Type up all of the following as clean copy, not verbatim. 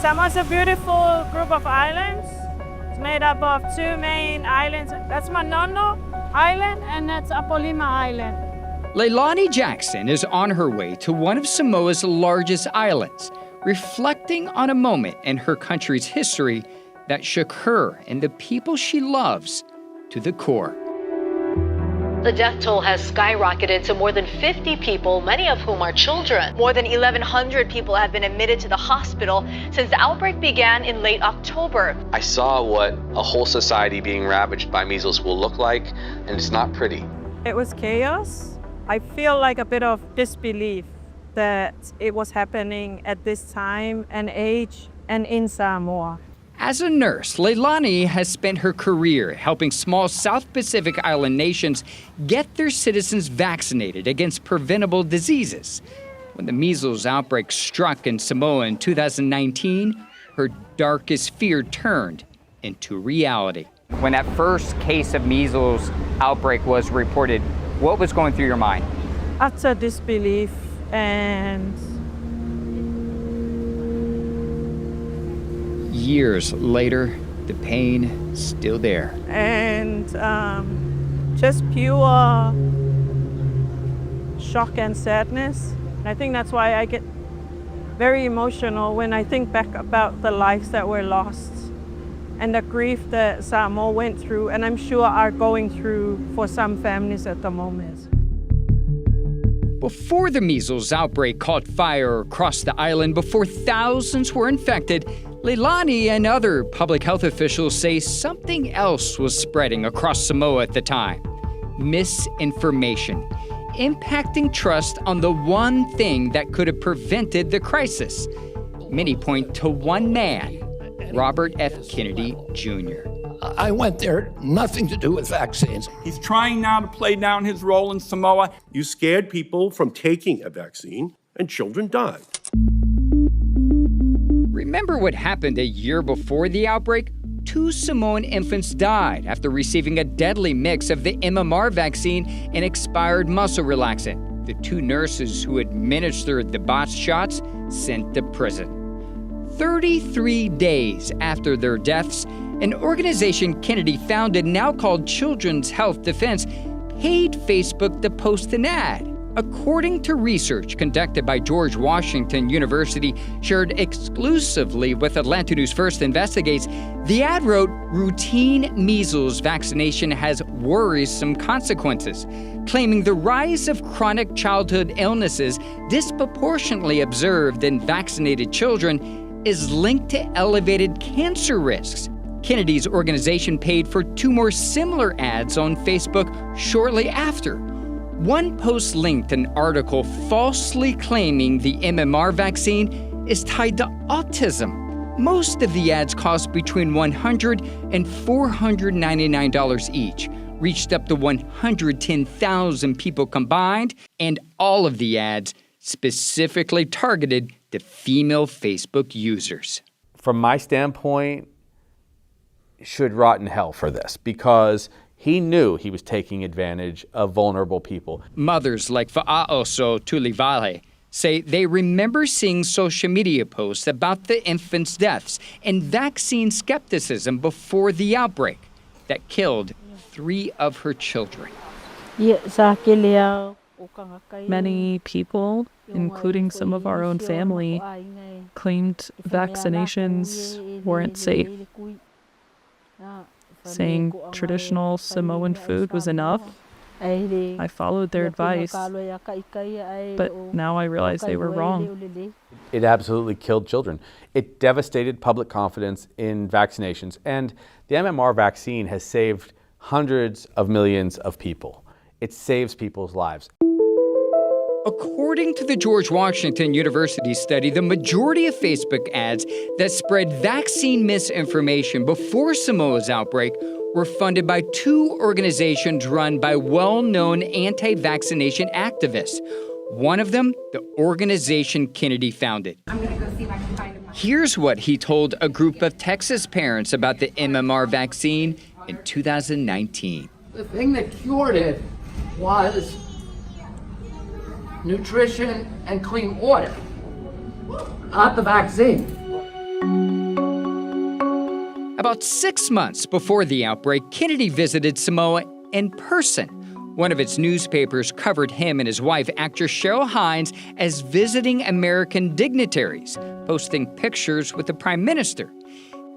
Samoa is a beautiful group of islands. It's made up of two main islands. That's Manono Island and that's Apolima Island. Leilani Jackson is on her way to one of Samoa's largest islands, reflecting on a moment in her country's history that shook her and the people she loves to the core. The death toll has skyrocketed to more than 50 people, many of whom are children. More than 1,100 people have been admitted to the hospital since the outbreak began in late October. I saw what a whole society being ravaged by measles will look like, and it's not pretty. It was chaos. I feel like a bit of disbelief that it was happening at this time and age and in Samoa. As a nurse, Leilani has spent her career helping small South Pacific island nations get their citizens vaccinated against preventable diseases. When the measles outbreak struck in Samoa in 2019, her darkest fear turned into reality. When that first case of measles outbreak was reported, what was going through your mind? Utter disbelief and years later, the pain still there. And just pure shock and sadness. I think that's why I get very emotional when I think back about the lives that were lost and the grief that Samoa went through, and I'm sure are going through for some families at the moment. Before the measles outbreak caught fire across the island, before thousands were infected, Leilani and other public health officials say something else was spreading across Samoa at the time. Misinformation, impacting trust on the one thing that could have prevented the crisis. Many point to one man, Robert F. Kennedy Jr. I went there, nothing to do with vaccines. He's trying now to play down his role in Samoa. You scared people from taking a vaccine, and children died. Remember what happened a year before the outbreak? 2 Samoan infants died after receiving a deadly mix of the MMR vaccine and expired muscle relaxant. The 2 nurses who administered the botched shots sent to prison. 33 days after their deaths, an organization Kennedy founded, now called Children's Health Defense, paid Facebook to post an ad. According to research conducted by George Washington University, shared exclusively with Atlanta News First Investigates, the ad wrote, "Routine measles vaccination has worrisome consequences," claiming the rise of chronic childhood illnesses disproportionately observed in vaccinated children is linked to elevated cancer risks. Kennedy's organization paid for 2 more similar ads on Facebook shortly after. One post linked an article falsely claiming the MMR vaccine is tied to autism. Most of the ads cost between $100 and $499 each, reached up to 110,000 people combined, and all of the ads specifically targeted to female Facebook users. From my standpoint, should rot in hell for this, because he knew he was taking advantage of vulnerable people. Mothers like Fa'aoso Tulivale say they remember seeing social media posts about the infants' deaths and vaccine skepticism before the outbreak that killed 3 of her children. Many people, including some of our own family, claimed vaccinations weren't safe, saying traditional Samoan food was enough. I followed their advice, but now I realize they were wrong. It absolutely killed children. It devastated public confidence in vaccinations, and the MMR vaccine has saved hundreds of millions of people. It saves people's lives. According to the George Washington University study, the majority of Facebook ads that spread vaccine misinformation before Samoa's outbreak were funded by 2 organizations run by well-known anti-vaccination activists. One of them, the organization Kennedy founded. I'm going to go see if I can find him. Here's what he told a group of Texas parents about the MMR vaccine in 2019. The thing that cured it was nutrition and clean water, not the vaccine. About 6 months before the outbreak, Kennedy visited Samoa in person. One of its newspapers covered him and his wife, actress Cheryl Hines, as visiting American dignitaries, posting pictures with the Prime Minister.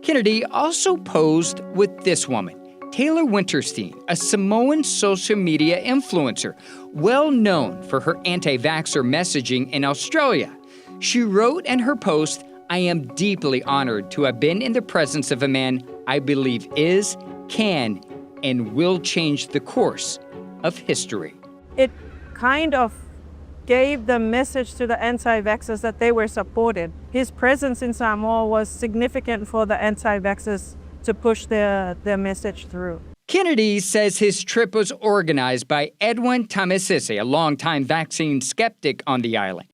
Kennedy also posed with this woman, Taylor Winterstein, a Samoan social media influencer, well known for her anti-vaxxer messaging in Australia. She wrote in her post, "I am deeply honored to have been in the presence of a man I believe is, can, and will change the course of history." It kind of gave the message to the anti-vaxxers that they were supported. His presence in Samoa was significant for the anti-vaxxers to push their message through. Kennedy says his trip was organized by Edwin Tamisese, a longtime vaccine skeptic on the island.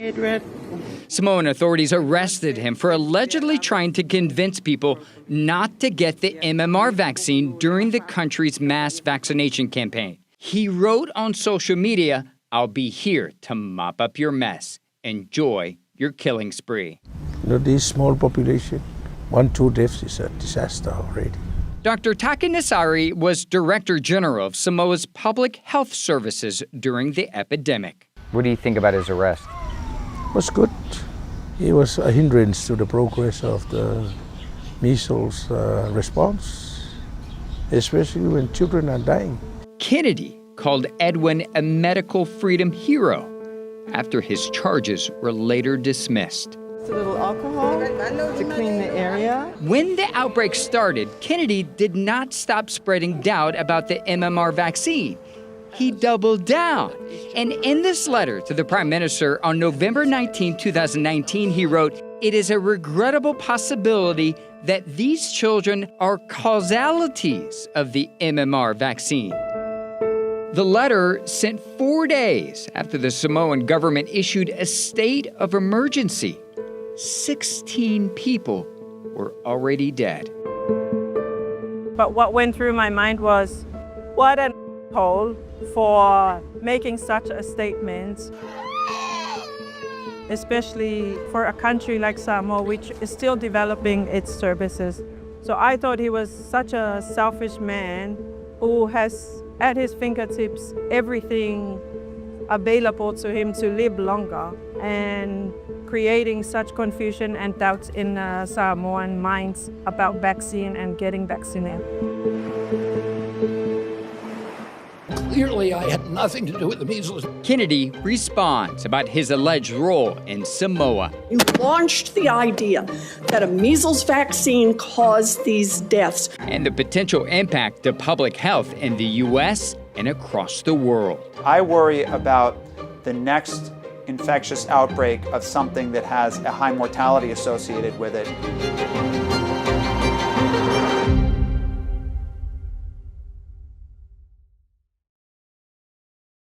Samoan authorities arrested him for allegedly trying to convince people not to get the MMR vaccine during the country's mass vaccination campaign. He wrote on social media, "I'll be here to mop up your mess. Enjoy your killing spree." This small population, 1-2 deaths is a disaster already. Dr. Taki Nasari was Director General of Samoa's Public Health Services during the epidemic. What do you think about his arrest? It was good. It was a hindrance to the progress of the measles response, especially when children are dying. Kennedy called Edwin a medical freedom hero after his charges were later dismissed. A little alcohol to clean the area. When the outbreak started, Kennedy did not stop spreading doubt about the MMR vaccine. He doubled down. And in this letter to the Prime Minister on November 19, 2019, he wrote, "It is a regrettable possibility that these children are causalities of the MMR vaccine." The letter sent 4 days after the Samoan government issued a state of emergency. 16 people were already dead. But what went through my mind was, what an asshole for making such a statement, especially for a country like Samoa, which is still developing its services. So I thought he was such a selfish man who has at his fingertips everything available to him to live longer, and creating such confusion and doubts in Samoan minds about vaccine and getting vaccinated. Clearly, I had nothing to do with the measles. Kennedy responds about his alleged role in Samoa. You launched the idea that a measles vaccine caused these deaths. And the potential impact to public health in the U.S. and across the world. I worry about the next infectious outbreak of something that has a high mortality associated with it.